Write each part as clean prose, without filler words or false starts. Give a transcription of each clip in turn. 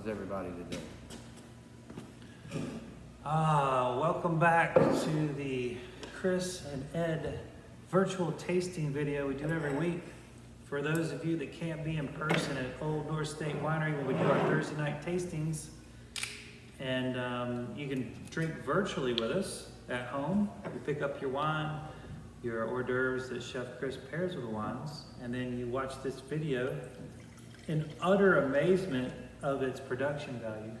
How's everybody today? Welcome back to the Chris and Ed virtual tasting video we do every week. For those of you that can't be in person at Old North State Winery when we do our Thursday night tastings, and you can drink virtually with us at home. You pick up your wine, your hors d'oeuvres that Chef Chris pairs with the wines, and then you watch this video in utter amazement of its production value.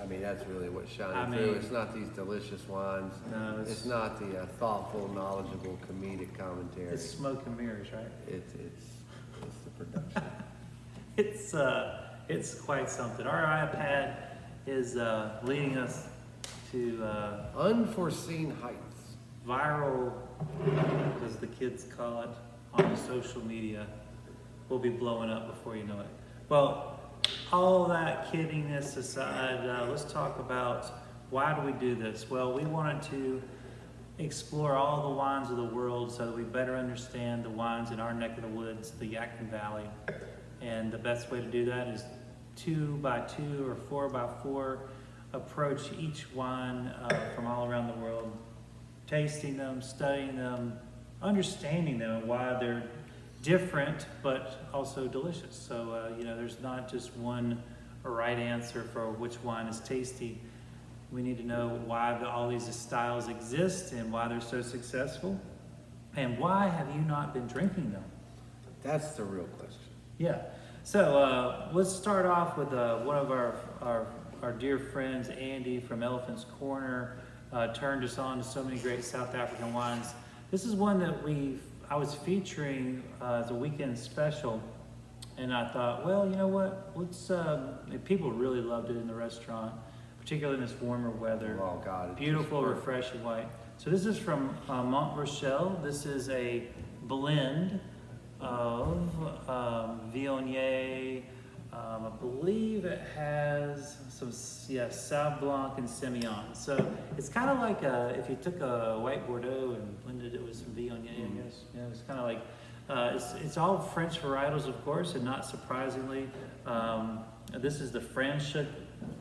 I mean, that's really what's shining through. It's not these delicious wines. No, it's not the thoughtful, knowledgeable, comedic commentary. It's smoke and mirrors, right? It's the production. It's quite something. Our iPad is leading us to unforeseen heights. Viral, as the kids call it, on the social media. We'll be blowing up before you know it. Well, all that kiddiness aside, let's talk about why do we do this? Well, we wanted to explore all the wines of the world so that we better understand the wines in our neck of the woods, the Yadkin Valley. And the best way to do that is 2x2 or 4x4 approach each wine from all around the world, tasting them, studying them, understanding them, and why they're different but also delicious. So there's not just one right answer for which wine is tasty. We need to know why all these styles exist and why they're so successful, and why have you not been drinking them? That's the real question. Yeah. So let's start off with one of our dear friends, Andy from Elephant's Corner, turned us on to so many great South African wines. This is one that I was featuring as a weekend special, and I thought, well, you know what? Let's. People really loved it in the restaurant, particularly in this warmer weather. Oh God! Beautiful, refreshing white. So this is from Mont, Rochelle. This is a blend of Viognier. I believe it has some Sauv Blanc and Semillon. So it's kind of like if you took a white Bordeaux and blended it with some Viognier, I guess. Yeah, it's kind of like, it's all French varietals, of course, and not surprisingly, this is the Franche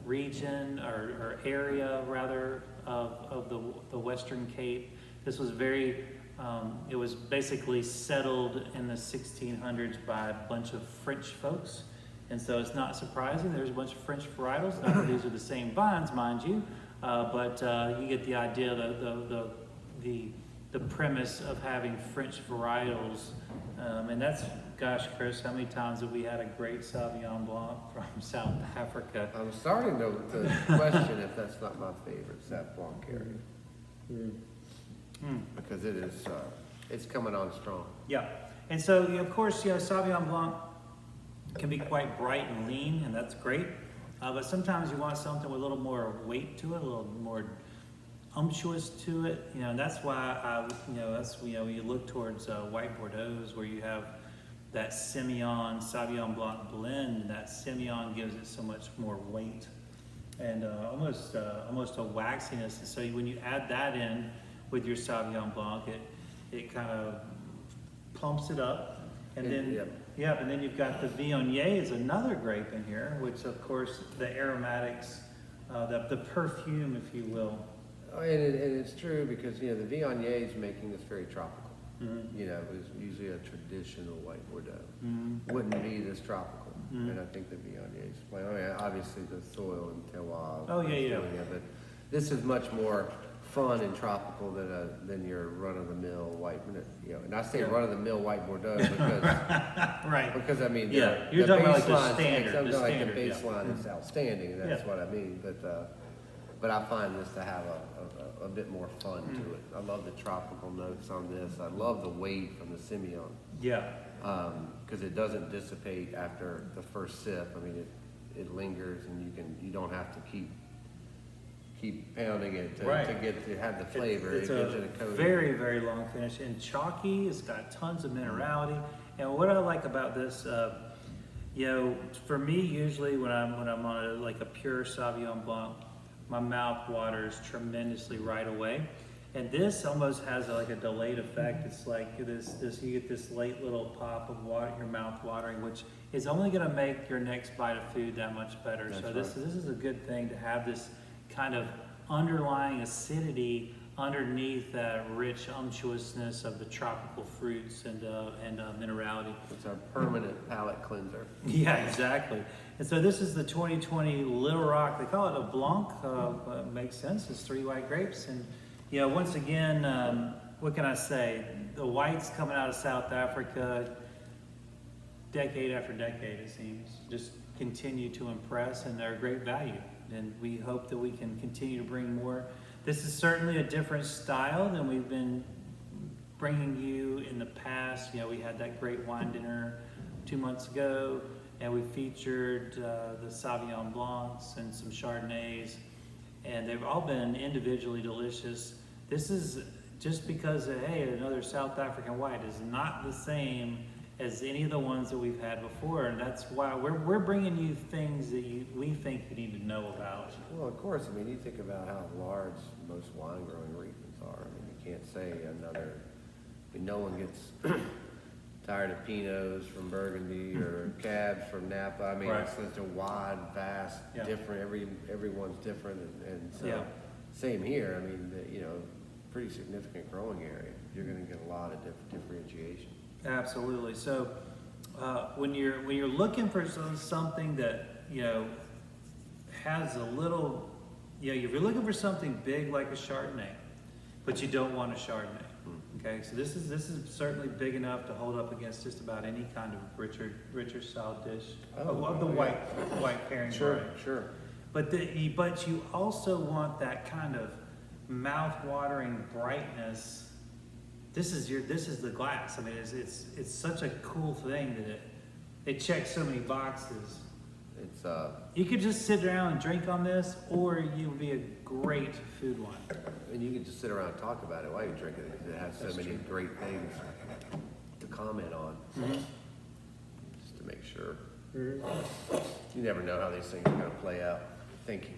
region or area rather of the Western Cape. This was it was basically settled in the 1600s by a bunch of French folks. And so it's not surprising. There's a bunch of French varietals. Not that these are the same vines, mind you, but you get the idea, the premise of having French varietals. And that's, gosh, Chris, how many times have we had a great Sauvignon Blanc from South Africa? I'm starting to question if that's not my favorite Sauv Blanc area. Because it is, it's coming on strong. Yeah, and so of course, Sauvignon Blanc can be quite bright and lean, and that's great. But sometimes you want something with a little more weight to it, a little more unctuous to it. And that's why you look towards white Bordeaux's, where you have that Semillon Sauvignon Blanc blend. That Semillon gives it so much more weight and almost a waxiness. And so when you add that in with your Sauvignon Blanc, it kind of pumps it up. And then you've got the Viognier is another grape in here, which of course the aromatics, the perfume, if you will. Oh, and it's true because the Viognier is making this very tropical. Mm-hmm. It was usually a traditional white Bordeaux. Mm-hmm. Wouldn't be this tropical. Mm-hmm. And I think the Viognier is playing. I mean, obviously the soil and terroir. Oh yeah. But this is much more fun and tropical than your run-of-the-mill white, and I say run-of-the-mill white Bordeaux because right. Because I mean, you're talking about like the standard. The baseline is outstanding, and that's what I mean. But I find this to have a bit more fun to it. I love the tropical notes on this. I love the weight from the Semillon. Yeah. Because it doesn't dissipate after the first sip. I mean, it lingers, and you don't have to keep pounding it to have the flavor. It's a very, very long finish and chalky. It's got tons of minerality. And what I like about this, for me, usually when I'm on a pure Sauvignon Blanc, my mouth waters tremendously right away. And this almost has like a delayed effect. It's like this you get this late little pop of water, your mouth watering, which is only going to make your next bite of food that much better. That's so right. this is a good thing to have this kind of underlying acidity underneath that rich unctuousness of the tropical fruits and minerality. It's our permanent palate cleanser. Yeah, exactly. And so this is the 2020 Little Rock. They call it a Blanc. Makes sense. It's 3 white grapes. And, you know, once again, what can I say? The whites coming out of South Africa, decade after decade, it seems, just continue to impress, and they're a great value. And we hope that we can continue to bring more. This is certainly a different style than we've been bringing you in the past. You know, we had that great wine dinner 2 months ago, and we featured the Sauvignon Blancs and some Chardonnays, and they've all been individually delicious. This is just because, hey, another South African white is not the same as any of the ones that we've had before, and that's why we're bringing you things that we think you need to know about. Well, of course, I mean, you think about how large most wine growing regions are. I mean, you can't say another, I mean, no one gets tired of Pinots from Burgundy or Cabs from Napa. I mean, Right. It's such a wide, vast, Yeah. different, everyone's different, and so, Yeah. same here. I mean, you know, pretty significant growing area. You're gonna get a lot of differentiation. Absolutely. So when you're looking for something that, you know, has a little, you know, if you're looking for something big like a Chardonnay, but you don't want a Chardonnay, okay? So this is certainly big enough to hold up against just about any kind of richer style dish of the white pairing variety. Sure. But you also want that kind of mouth-watering brightness. This is the glass. I mean, it's such a cool thing that it checks so many boxes. It's You could just sit around and drink on this, or you would be a great food wine. and you can just sit around and talk about it while you drink it because it has so That's many true. great things to comment on. Just to make sure. You never know how these things are going to play out. Thank you.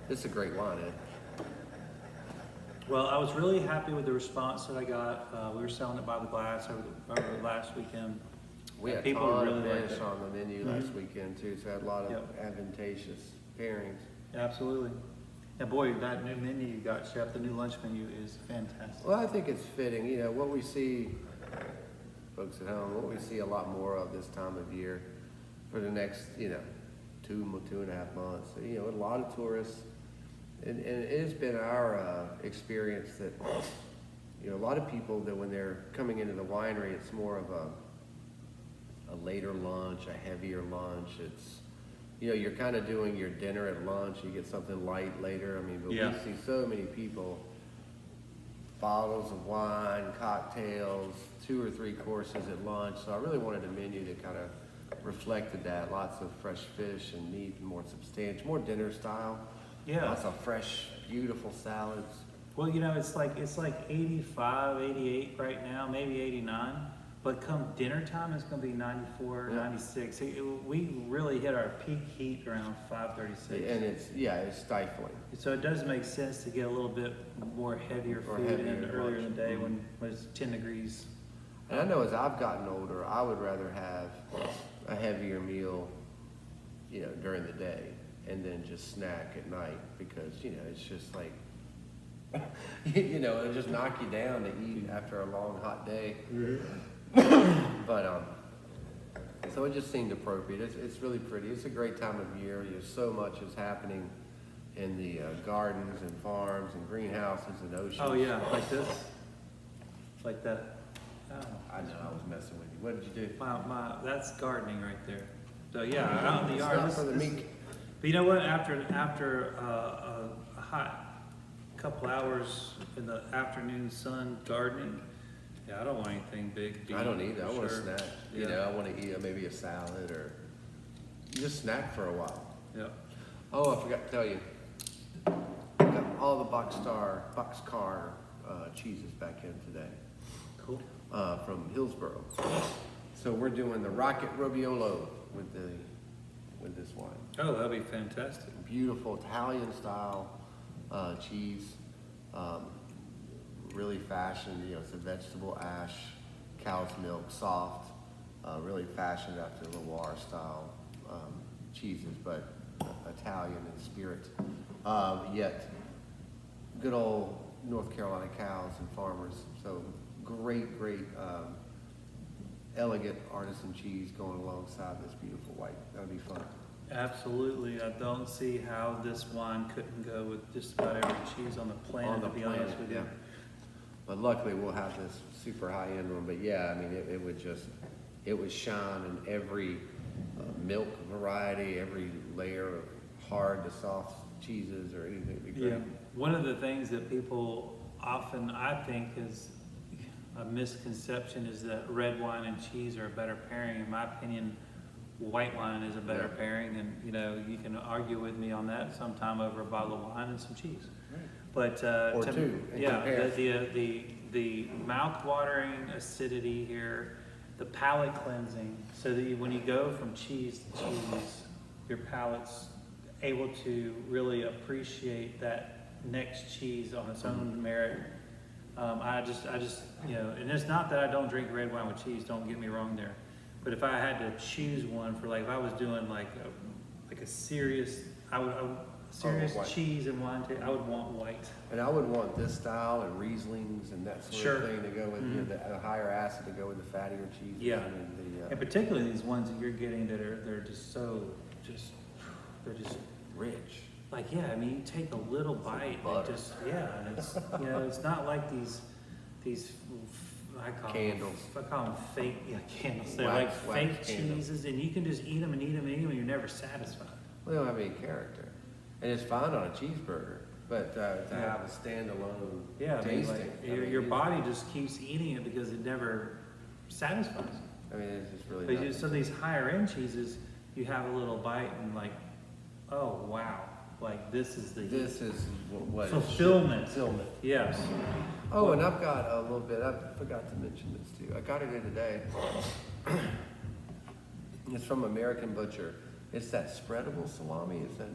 This is a great wine, Ed. Well, I was really happy with the response that I got. We were selling it by the glass over the last weekend. We had a People ton really of liked fish it. on the menu last weekend too, so I had a lot of Yep. advantageous pairings. Absolutely. And boy, that new menu you got, Chef, the new lunch menu is fantastic. Well, I think it's fitting. You know, what we see, folks at home, what we see a lot more of this time of year for the next, you know, 2.5 months. You know, a lot of tourists, and it has been our experience that, you know, a lot of people that when they're coming into the winery, it's more of a later lunch, a heavier lunch. It's, you know, you're kind of doing your dinner at lunch. You get something light later. I mean, but Yeah. we see so many people, bottles of wine, cocktails, 2 or 3 courses at lunch. So I really wanted a menu that kind of reflected that. Lots of fresh fish and meat, more substantial, more dinner style. Yeah. Lots of fresh, beautiful salads. Well, you know, it's like 85, 88 right now, maybe 89. But come dinner time, it's going to be 94, Yeah. 96. We really hit our peak heat around 5:36. And it's stifling. So it does make sense to get a little bit more heavier Or food heavier in earlier in the lunch. day when it's 10 degrees. And I know as I've gotten older, I would rather have a heavier meal, you know, during the day and then just snack at night because, you know, it's just like, you know, it'll just knock you down to eat after a long, hot day. But, so it just seemed appropriate. It's really pretty. It's a great time of year. There's so much is happening in the gardens and farms and greenhouses and oceans. Oh yeah, like this, like that. Oh. I know, I was messing with you. What did you do? That's gardening right there. So yeah, out in the It's yard. not for the meek. But you know what? After a hot couple hours in the afternoon sun gardening, yeah, I don't want anything big. I don't either. I want to Sure. snack. You Yeah. know, I want to eat maybe a salad or just snack for a while. Yeah. Oh, I forgot to tell you. Got all the boxcar cheeses back in today Cool. from Hillsborough. So we're doing the Rocket Robiolo with this wine. Oh, that'd be fantastic. Beautiful Italian style cheese. really fashioned, it's a vegetable ash, cow's milk, soft, really fashioned after Loire style cheeses, but Italian in spirit. Yet good old North Carolina cows and farmers. So great, elegant artisan cheese going alongside this beautiful white. That'll be fun. Absolutely. I don't see how this wine couldn't go with just about every cheese on the planet, to be honest with you. But luckily we'll have this super high end one. But yeah, I mean, it would shine in every milk variety, every layer of hard to soft cheeses or anything. It'd be great. Yeah. One of the things that people often, I think, is a misconception is that red wine and cheese are a better pairing. In my opinion, white wine is a better pairing, and you can argue with me on that sometime over a bottle of wine and some cheese. Right. But Or two. the mouth-watering acidity here, the palate cleansing, so that when you go from cheese to cheese, your palate's able to really appreciate that next cheese on its own merit. I just, and it's not that I don't drink red wine with cheese, don't get me wrong there. But if I had to choose one for if I was doing like a serious, serious cheese and wine taste, I would want white. And I would want this style and Rieslings and that sort of thing to go with the higher acid to go with the fattier cheese. Yeah. And particularly these ones that you're getting that they're just so, they're just rich. Like, yeah, I mean, you take a little bite and and it's, it's not like these, I call candles. I call them fake candles. They're Wax fake candles. cheeses, and you can just eat them and eat them and eat them, and you're never satisfied. Well, they don't have any character. And it's fine on a cheeseburger, but to have a standalone tasting. Your body just keeps eating it because it never satisfies. I mean, it's just really So these higher end cheeses, you have a little bite and oh wow, this is what fulfillment. Fulfillment. Yes. Oh, and I've got a little bit. I forgot to mention this too. I got it in today. It's from American Butcher. It's that spreadable salami. It's that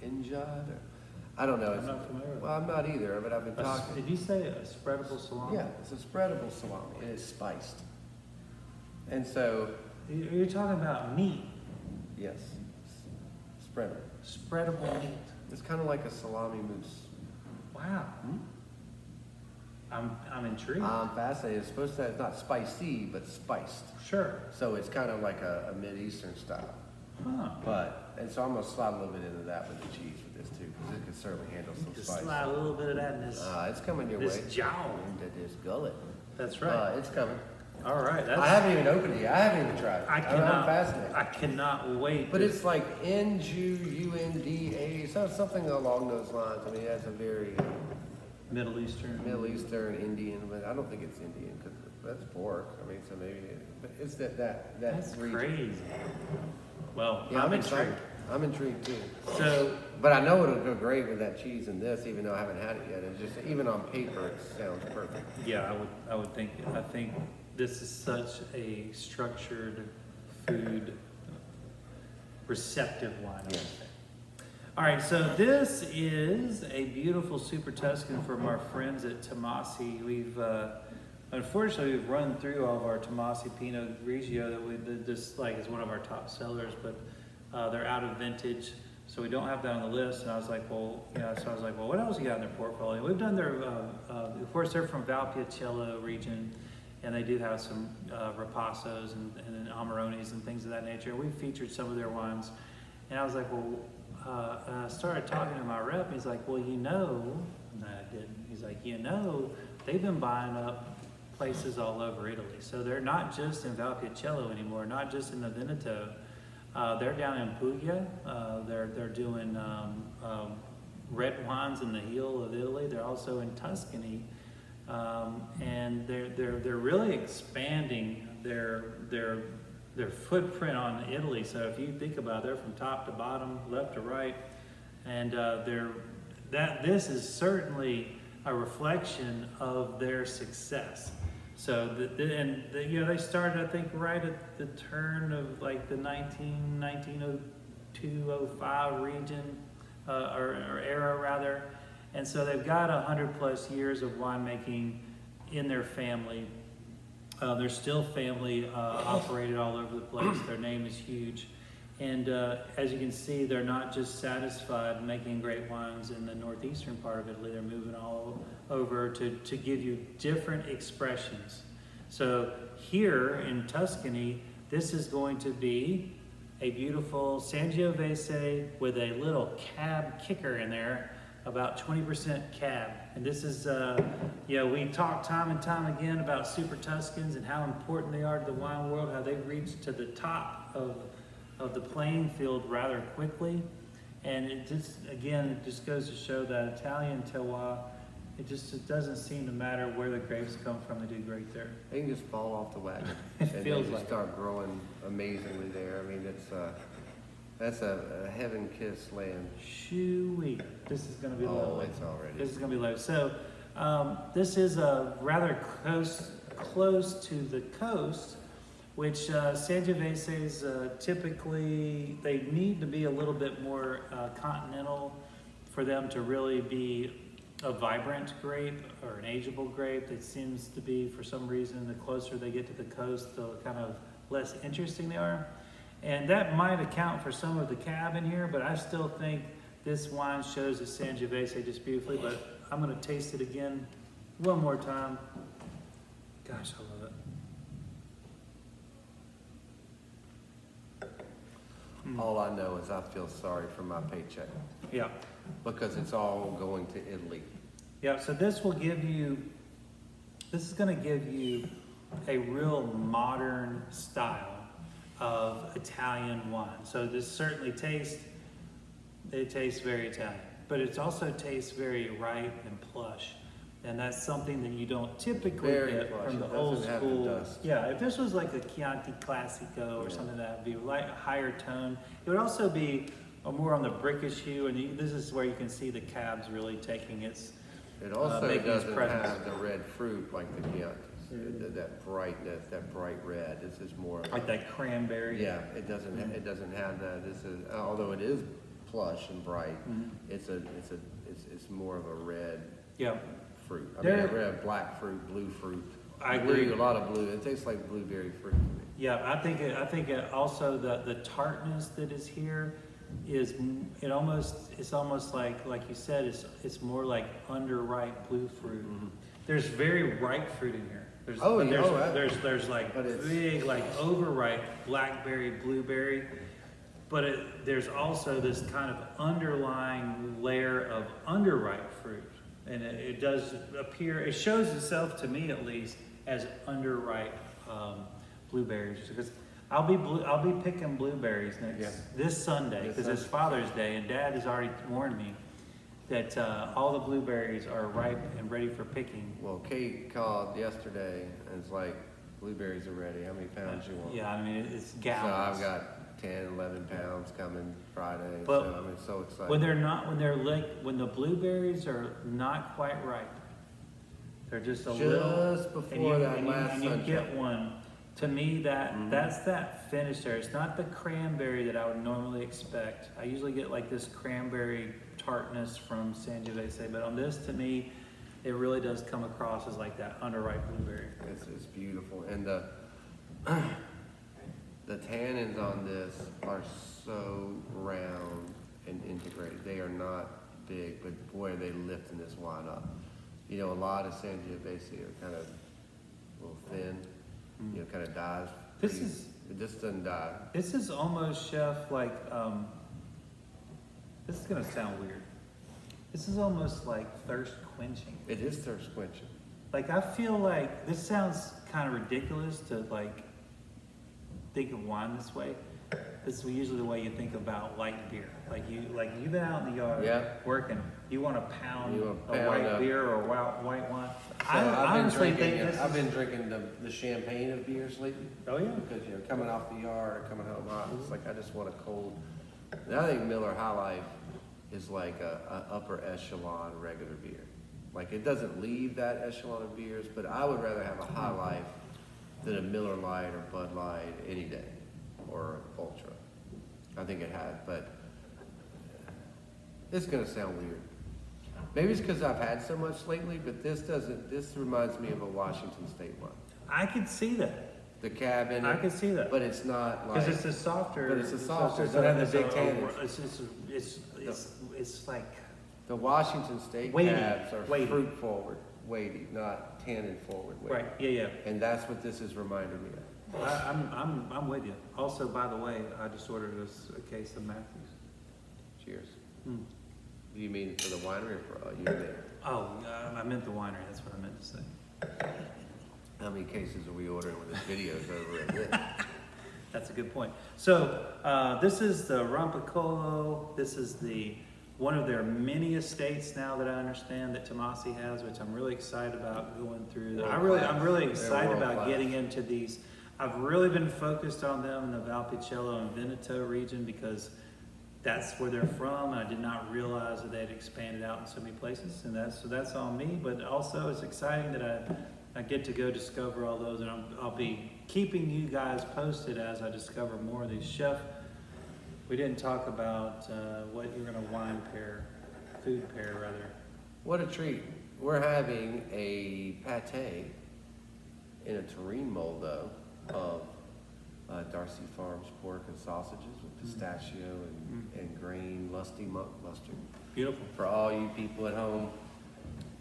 Injad? I don't know. I'm not familiar with Well, I'm not either, but I've been talking. Did you say a spreadable salami? Yeah, it's a spreadable salami, and it's spiced. And so... You're talking about meat. Yes, spreadable. Spreadable meat. It's kind of like a salami mousse. Wow. I'm intrigued. I'm fascinated. It's supposed to, it's not spicy, but spiced. Sure. So it's kind of like a Mid-Eastern style. Huh. And so I'm going to slide a little bit into that with the cheese with this too, because it can certainly handle some Just spice. slide a little bit of that in this. It's coming your this way. jaw. Into this gullet. That's right. It's coming. All right. I haven't even opened it yet. I haven't even tried it. I'm fascinated. I cannot wait. But it's like N-J-U-N-D-A, something along those lines. I mean, that's a very Middle Eastern, Indian, but I don't think it's Indian because that's pork. I mean, so maybe, but it's That's region. crazy. Well, Yeah, I'm excited. intrigued. I'm intrigued too. So, But I know it'll go great with that cheese and this, even though I haven't had it yet. It's just, even on paper, it sounds perfect. yeah, I would think. I think this is such a structured food receptive wine. I would say. All right, so this is a beautiful Super Tuscan from our friends at Tommasi. We've unfortunately we've run through all of our Tommasi Pinot Grigio that is one of our top sellers, but they're out of vintage, so we don't have that on the list. And I was like, well, what else you got in their portfolio? We've done their, of course, they're from Valpolicella region, and they do have some Repassos and Amarones and things of that nature. We've featured some of their wines, and I was like, well. And I started talking to my rep, and he's like, well, no, I didn't. He's like, they've been buying up places all over Italy. So they're not just in Valpolicella anymore, not just in the Veneto. They're down in Puglia. They're doing red wines in the heel of Italy. They're also in Tuscany. And they're really expanding their footprint on Italy. So if you think about it, they're from top to bottom, left to right, and this is certainly a reflection of their success. So they started, I think, right at the turn of like the 1902-05 region. or era rather. And so they've got 100+ years of winemaking in their family. They're still family operated all over the place. Their name is huge. And as you can see, they're not just satisfied making great wines in the northeastern part of Italy. They're moving all over to give you different expressions. So here in Tuscany, this is going to be a beautiful Sangiovese with a little cab kicker in there, about 20% cab. And this is, we talk time and time again about Super Tuscans and how important they are to the wine world, how they've reached to the top of the playing field rather quickly. And it just goes to show that Italian terroir, it doesn't seem to matter where the grapes come from, they do great there. They can just fall off the wagon. It and feels they just like start growing amazingly there. I mean, that's a heaven-kissed land. Shoo-wee. This is going to be lovely. It's already. This is going to be lovely. So this is a rather close to the coast, which Sangioveses typically, they need to be a little bit more continental for them to really be a vibrant grape or an ageable grape. It seems to be, for some reason, the closer they get to the coast, the kind of less interesting they are. And that might account for some of the cab in here, but I still think this wine shows the Sangiovese just beautifully. But I'm going to taste it again one more time. Gosh, I love it. All I know is I feel sorry for my paycheck Yeah. because it's all going to Italy. Yeah, so this is going to give you a real modern style of Italian wine. So this certainly tastes very Italian, but it also tastes very ripe and plush. And that's something that you don't typically get from the old school. Yeah, if this was like a Chianti Classico or something, that would be like a higher tone. It would also be more on the brickish hue, and this is where you can see the cabs really taking its It also making its doesn't presence. have the red fruit like the Chiantis. That brightness, that bright red. This is more like that cranberry. Yeah, it doesn't have that. This is, although it is plush and bright, it's more of a red fruit. I mean, red, black fruit, blue fruit. I agree. A lot of blue. It tastes like blueberry fruit to me. Yeah, I think it also the tartness that is here is it's almost like you said, it's more like underripe blue fruit. There's very ripe fruit in here. There's like big like overripe blackberry, blueberry, but there's also this kind of underlying layer of underripe fruit, and it does appear. It shows itself to me at least as underripe blueberries, because I'll be picking blueberries this Sunday because it's Father's Day, and Dad has already warned me that all the blueberries are ripe and ready for picking. Well, Kate called yesterday and it's like, blueberries are ready. How many pounds you want? Yeah, I mean, it's gallons. So I've got 10, 11 pounds coming Friday. But so I'm so excited. when the blueberries are not quite ripe, they're just before that last and you sunshine. get one. To me, that's that finish there. It's not the cranberry that I would normally expect. I usually get like this cranberry tartness from Sangiovese, but on this, to me, it really does come across as like that underripe blueberry. It's beautiful, and the tannins on this are so round and integrated. They are not big, but boy, are they lifting this wine up. You know, a lot of Sangiovese are kind of a little thin. You know, kind of dies. This doesn't die. This is almost, Chef, like, this is gonna sound weird. This is almost like thirst quenching. It is thirst quenching. Like, I feel like this sounds kind of ridiculous to like think of wine this way. This is usually the way you think about light beer. You've been out in the yard working. You want to pound a white beer or white wine. So I've been drinking the champagne of beers lately. Oh yeah. Because coming off the yard or coming home hot, it's like I just want a cold. And I think Miller High Life is like a upper echelon regular beer. Like it doesn't leave that echelon of beers, but I would rather have a High Life than a Miller Lite or Bud Light any day, or Ultra. I think it has, but. This is gonna sound weird. Maybe it's because I've had so much lately, but this reminds me of a Washington State one. I could see that. The cab in it. I could see that. But it's not like. Because it's a softer. But it's a softer, it's doesn't have the it's big a- tannins. It's like The Washington State weighty, cabs are weighty. fruit forward, weighty, not tannin forward weighty. right. Yeah. And that's what this is reminding me of. I'm with you. Also, by the way, I just ordered us a case of Matthews. Cheers. Mm. Do you mean for the winery or for you and me? Oh, I meant the winery. That's what I meant to say. How many cases are we ordering when this video's over and this? That's a good point. So this is the Rompicollo. This is one of their many estates now that I understand that Tommasi has, which I'm really excited about going through. I'm really excited about getting into these. I've really been focused on them in the Valpolicella and Veneto region because that's where they're from, and I did not realize that they had expanded out in so many places, and that's on me. But also, it's exciting that I get to go discover all those, and I'll be keeping you guys posted as I discover more of these. Chef, we didn't talk about what you're going to food pair rather. What a treat. We're having a pate in a terrine mold though of Darcy Farms pork and sausages with pistachio and green lusty monk mustard. Beautiful. For all you people at home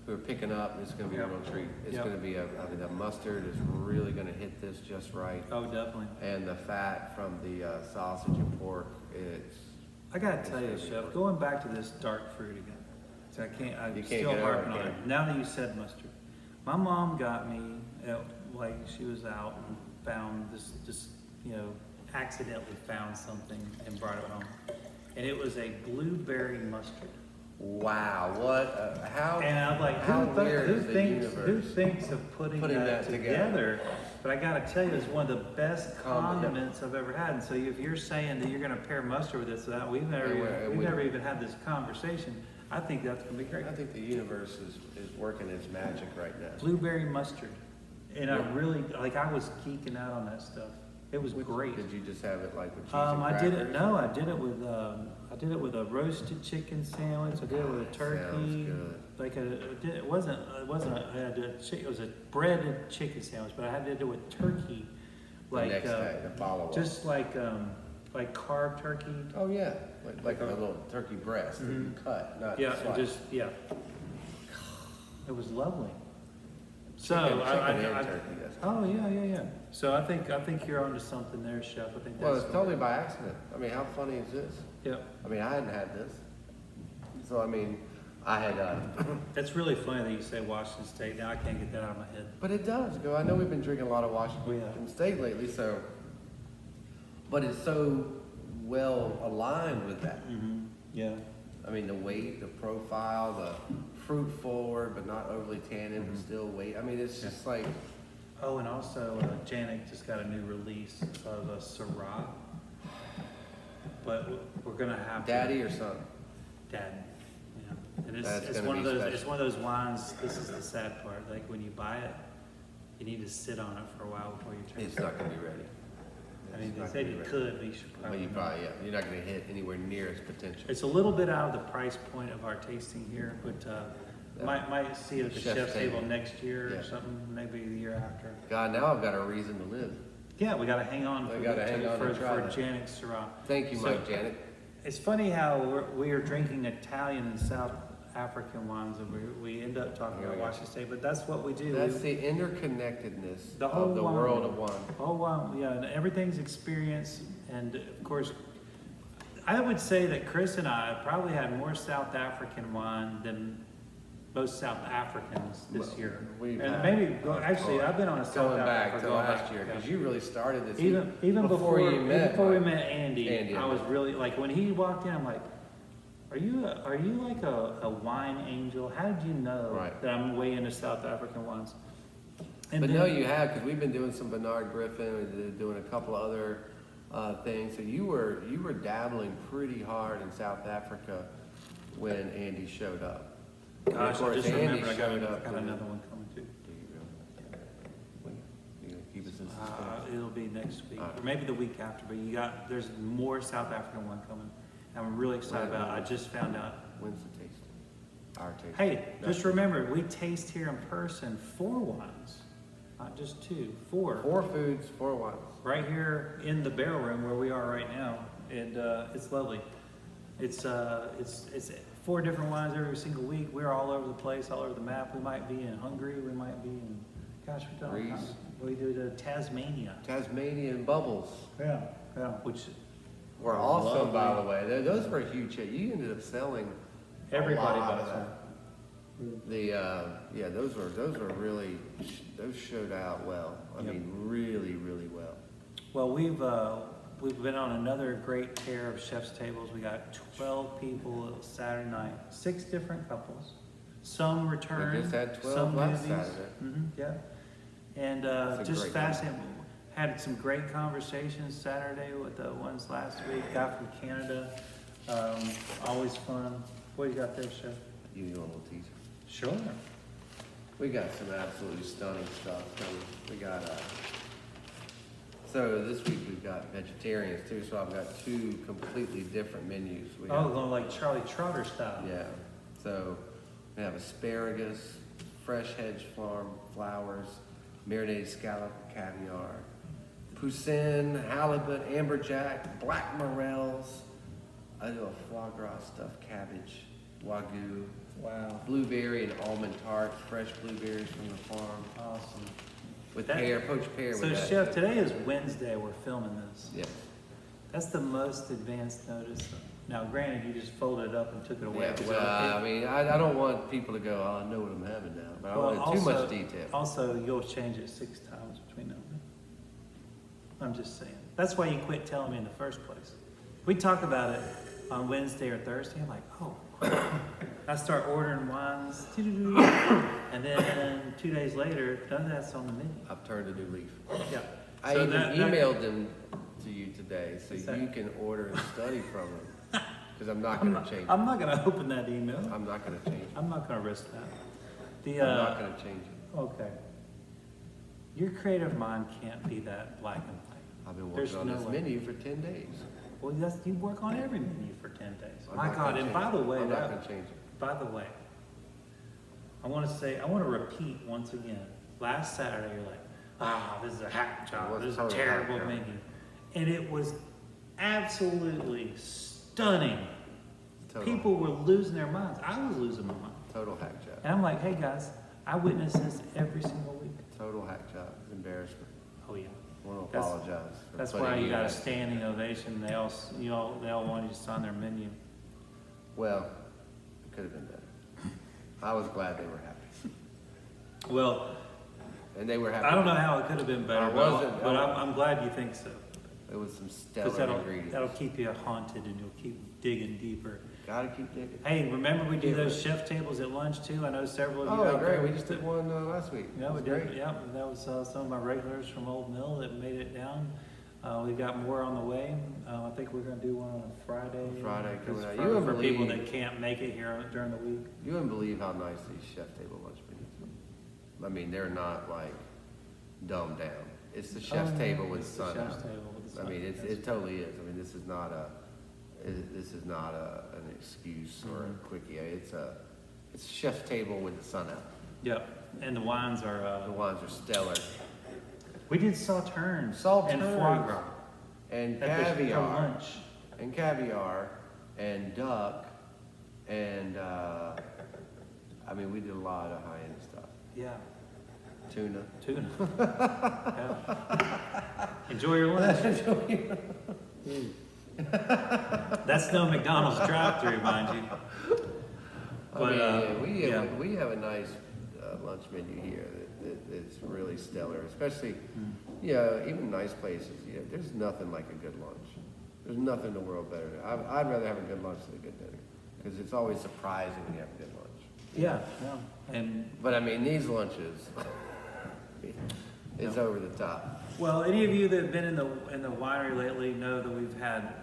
who are picking up, it's going to be a real treat. It's going to be the mustard is really going to hit this just right. Oh, definitely. And the fat from the sausage and pork, I gotta tell you, Chef, going back to this dark fruit again, so I'm still harping on it. Now that you said mustard, my mom got me, like she was out and found this, accidentally found something and brought it home. And it was a blueberry mustard. Wow, how And I'm like, who thinks of putting that together? But I gotta tell you, it's one of the best condiments I've ever had. And so if you're saying that you're gonna pair mustard with this, we've never even had this conversation. I think that's gonna be great. I think the universe is working its magic right now. Blueberry mustard. And I really, I was geeking out on that stuff. It was great. Did you just have it like with cheese and crackers? I did it with a roasted chicken sandwich. I did it with a turkey. Sounds good. It was a breaded chicken sandwich, but I had to do it with turkey. The follow-up. Just like carved turkey. Oh yeah, like a little turkey breast that you cut, not slice. It was lovely. Chicken and turkey. Oh yeah. So I think you're onto something there, Chef. I think that's. Well, it's totally by accident. I mean, how funny is this? Yeah. I mean, I hadn't had this, so I mean, I had. That's really funny that you say Washington State. Now I can't get that out of my head. But it does go. I know we've been drinking a lot of Washington State lately, so. But it's so well aligned with that. Mm-hmm. Yeah. I mean, the weight, the profile, the fruit forward, but not overly tannin, but still weight. I mean, it's just like. Oh, and also Janik just got a new release of a Syrah. But we're gonna have Daddy or son? Daddy. Yeah. And That's it's gonna one of be those. special. It's one of those wines. This is the sad part. Like when you buy it, you need to sit on it for a while before you drink it. It's not gonna be ready. I mean, they said you could, but you should probably. Well, you're not gonna hit anywhere near its potential. It's a little bit out of the price point of our tasting here, but might see it at the chef's table next year or something, maybe the year after. God, now I've got a reason to live. Yeah, we got to hang on for Janik Syrah. Thank you, Mike Janik. It's funny how we are drinking Italian and South African wines, and we end up talking about Washington State, but that's what we do. That's the interconnectedness the whole of the wine, world of wine. Whole wine, yeah, and everything's experience, and of course, I would say that Chris and I probably had more South African wine than most South Africans this year. I've been on a South Africa to last year because you really started this even before we met Andy. I was Andy. really like when he walked in. I'm like, are you like a wine angel? How did you know that I'm way into South African wines? But no, you have, because we've been doing some Bernard Griffin, we've been doing a couple of other things. So you were dabbling pretty hard in South Africa when Andy showed up. Gosh, of course, I just Andy remembered I showed got up. another one coming too. Do you really? You gonna keep us in suspense? It'll be next week, or maybe the week after. But there's more South African one coming. I'm really excited about it. I just found out When's the tasting? Our tasting. Hey, No. just remember, we taste here in person 4 wines, not just 2, 4. 4 foods, 4 wines. Right here in the barrel room where we are right now, and it's lovely. It's 4 different wines every single week. We're all over the place, all over the map. We might be in Hungary, we might be in, gosh, we don't know. Greece. We do the Tasmania. Tasmanian bubbles Yeah, which were awesome, by the Lovely. way. Those were a huge hit. You ended up selling everybody a lot buys of them. that. Yeah, those were really, those showed out well. I Yep. mean, really, really well. Well, we've been on another great pair of chef's tables. We got 12 people Saturday night, 6 different couples. Some returned. We just had 12 some last newbies. Saturday. Yeah. And That's a just great fascinating. Had some great conversations Saturday with the ones last week. Guy from Canada. Always fun. What do you got there, Chef? You want a little teaser? Sure. We got some absolutely stunning stuff. We got, so this week we've got vegetarians too, so I've got 2 completely different menus. We Oh, have- going like Charlie Trotter style. Yeah, so we have asparagus, fresh hedge farm flowers, marinated scallop, caviar, poussin, halibut, amberjack, black morels. I do a foie gras stuffed cabbage, wagyu, Wow. blueberry and almond tart, fresh blueberries from the farm, Awesome. with That- pear, poached pear So, with that. Chef, today is Wednesday. We're filming this. Yeah, That's the most advanced notice. Now, granted, you just folded it up and took it away. yeah, 'cause well, I mean, I don't want people to go, oh, I know what I'm having now, but I don't want too much detail. Also, you'll change it 6 times between them. I'm just saying. That's why you quit telling me in the first place. We talk about it on Wednesday or Thursday. I'm like, oh, crap. I start ordering wines, and then 2 days later, none of that's on the menu. I've turned a new leaf. Yeah. I So even that- emailed them to you today, so Is that- you can order and study from them. Because I'm not gonna change it. I'm not gonna open that email. I'm not gonna change it. I'm not gonna risk that. The I'm not gonna change it. okay. Your creative mind can't be that black and white. I've been There's working on no this way. menu for 10 days. Well, you work on every menu for 10 days. I'm My not God! gonna And change by the it. way, I'm not gonna change it. by the way, I want to repeat once again. Last Saturday, you're like, this is a hack It job. was This is a totally terrible hack job. menu, and it was absolutely stunning. Total, People were losing their minds. I was losing my mind. total hack job. And I'm like, hey guys, I witness this every single week. Total hack job. Embarrassment. Oh yeah. I want to That's- apologize. For That's putting why you got a in- standing ovation. They all want you to sign their menu. Well, it could have been better. I was glad they were happy. Well, And they were happy. I don't know how it could have been better, I but, wasn't- I'm glad you think so. It was some Because stellar ingredients. that'll keep you haunted and you'll keep digging deeper. Gotta keep digging. Hey, remember we do those chef tables at lunch too? I know several of you Oh, out great. there. We just did one last week. Yeah, It we was did. great. Yeah, that was some of my regulars from Old Mill that made it down. We got more on the way. I think we're going to do one on a Friday. Friday coming out. For, You wouldn't for people believe- that can't make it here during the week. You wouldn't believe how nice these chef table lunch menus are. I mean, they're not like dumbed down. It's the chef's Oh, table with it's the sun chef's out. table with the I sun, mean, yes. it totally is. I mean, this is not an excuse or Mm-hmm. a quickie. It's a chef's table with the sun out. Yep. And the wines are. The wines are stellar. We did sauternes and Sauternes. foie gras. And At the caviar. lunch. And caviar. And duck. And, I mean, we did a lot of high-end stuff. Yeah. Tuna. Tuna. Yeah. Enjoy your lunch. That's no McDonald's drive-through, mind you. But, we have a nice lunch menu here that's really stellar, especially, even nice places. Yeah, there's nothing like a good lunch. There's nothing in the world better. I'd rather have a good lunch than a good dinner, because it's always surprising when you have a good lunch. Yeah, and But I mean, these lunches, it's over the top. well, any of you that have been in the winery lately know that we've had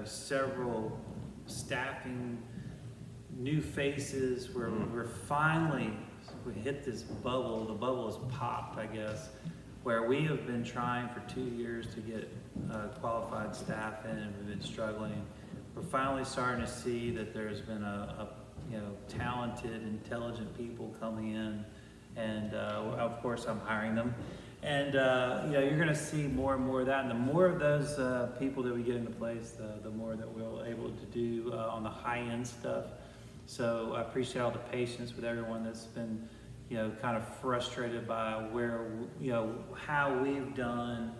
several staffing, new faces. We're finally we hit this bubble. The bubble has popped, I guess, where we have been trying for 2 years to get qualified staff in, and we've been struggling. we're finally starting to see that there's been a talented, intelligent people coming in, and of course I'm hiring them. And you're going to see more and more of that, and the more of those people that we get into place, the more that we'll able to do on the high-end stuff. So I appreciate all the patience with everyone that's been, kind of frustrated by how we've done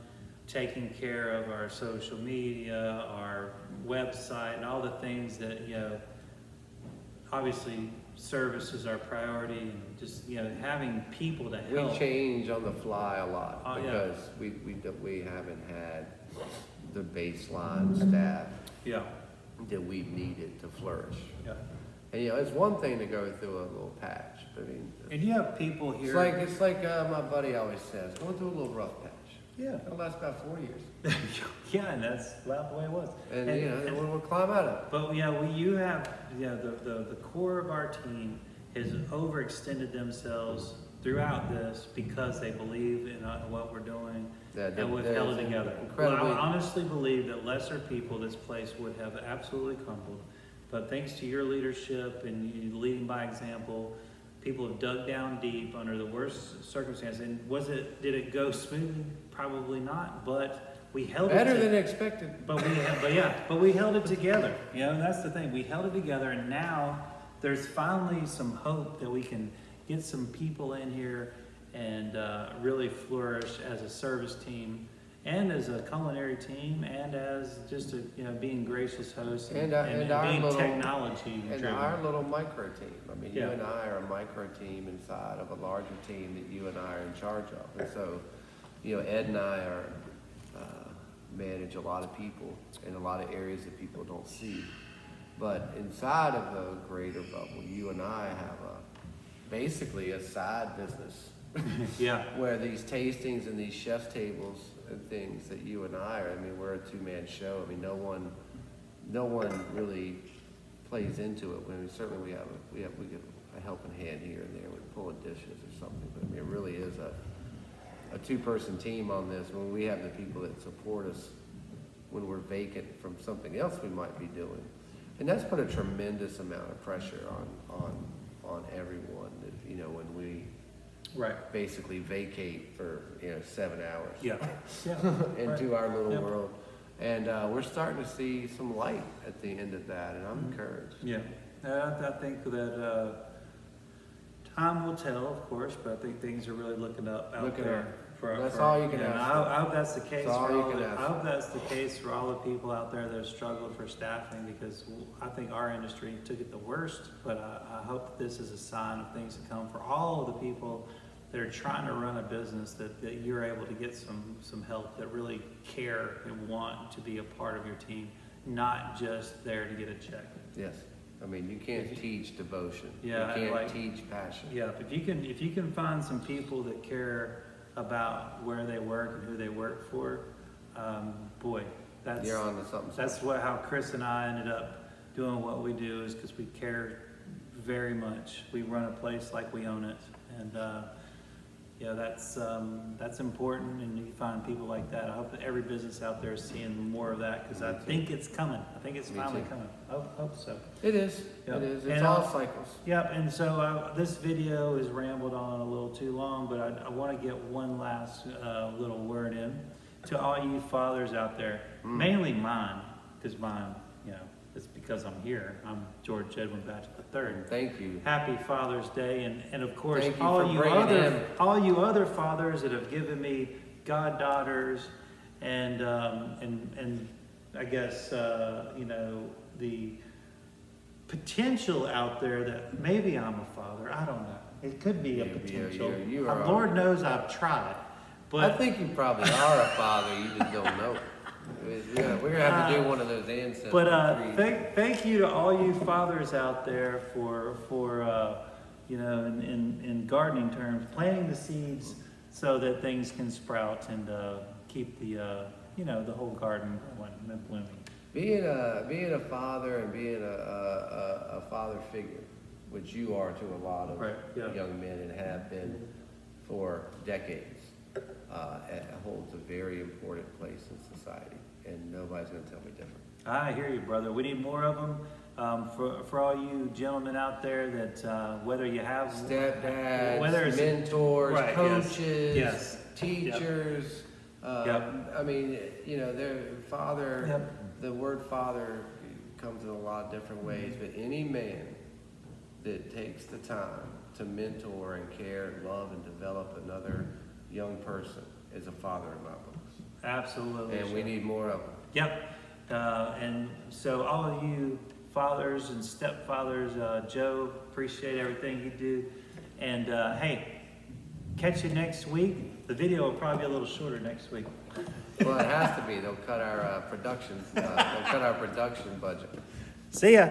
taking care of our social media, our website, and all the things that, obviously service is our priority, and just, having people to help. We change on the fly a lot Oh, because we haven't had the baseline staff Yeah, that we've needed to flourish. yeah. And it's one thing to go through a little patch, but I mean, And you have people here. it's like my buddy always says, going through a little rough patch. Yeah. It'll last about 4 years. Yeah, and that's about the way it was. And we'll climb out of it. But you have the core of our team has overextended themselves throughout this because they believe in what we're doing, and we've held it together. Well, I honestly believe that lesser people, this place would have absolutely crumbled. But thanks to your leadership and you leading by example, people have dug down deep under the worst circumstances. And did it go smoothly? Probably not, but we held better than expected. But we held it together. That's the thing. We held it together, and now there's finally some hope that we can get some people in here and really flourish as a service team, and as a culinary team, and as just a being gracious hosts and being technology driven. And our little micro team. I mean, Yeah. you and I are a micro team inside of a larger team that you and I are in charge of. And so, Ed and I manage a lot of people in a lot of areas that people don't see. But inside of the greater bubble, you and I have basically a side business. Yeah. Where these tastings and these chef's tables and things that you and I are, we're a two-man show. No one really plays into it. Certainly we get a helping hand here and there with pulling dishes or something. But it really is a two-person team on this, when we have the people that support us when we're vacant from something else we might be doing. And that's put a tremendous amount of pressure on everyone that, when we basically vacate for 7 hours into our little world. And we're starting to see some light at the end of that, and I'm encouraged. Yeah, I think that time will tell, of course, but I think things are really looking up out there. That's all you can ask. I hope that's the case for I hope that's the case for all the people out there that have struggled for staffing, because I think our industry took it the worst, but I hope that this is a sign of things to come for all of the people that are trying to run a business, that you're able to get some help, that really care and want to be a part of your team, not just there to get a check. Yes. You can't teach devotion. Yeah, you can't teach passion. Yeah, if you can find some people that care about where they work and who they work for, boy, you're on to something. That's how Chris and I ended up doing what we do, is because we care very much. We run a place like we own it, and that's important. And you find people like that. I hope that every business out there is seeing more of that, because I think it's coming. I think it's finally coming. I hope so. It is. Yep. It is. It's all cycles. Yep. And so this video is rambled on a little too long, but I want to get one last little word in to all you fathers out there, mainly mine, because it's because I'm here. I'm George Edwin Batchelor III. Thank you. Happy Father's Day, and of course Thank you all you other fathers that have given me goddaughters, and I guess the potential out there that maybe I'm a father. I don't know. It could be a potential. Lord knows I've tried, but I think you probably are a father. You just don't know. We're gonna have to do one of those ancestors. But thank you to all you fathers out there for in gardening terms, planting the seeds so that things can sprout and keep the whole garden going and blooming. Being a father and being a father figure, which you are to a lot of young men and have been for decades. holds a very important place in society, and nobody's gonna tell me different. I hear you, brother. We need more of them. For all you gentlemen out there that whether you have Stepdads, whether it's mentors, right, coaches, yes. teachers. Yep. I mean, you know, their father. Yep. The word father comes in a lot of different ways, but any man that takes the time to mentor and care and love and develop another young person is a father in my books. Absolutely. And we need more of them. Yep. And so all of you fathers and stepfathers, Joe, appreciate everything you do. And hey, catch you next week. The video will probably be a little shorter next week. Well, it has to be. They'll cut our production budget. See ya.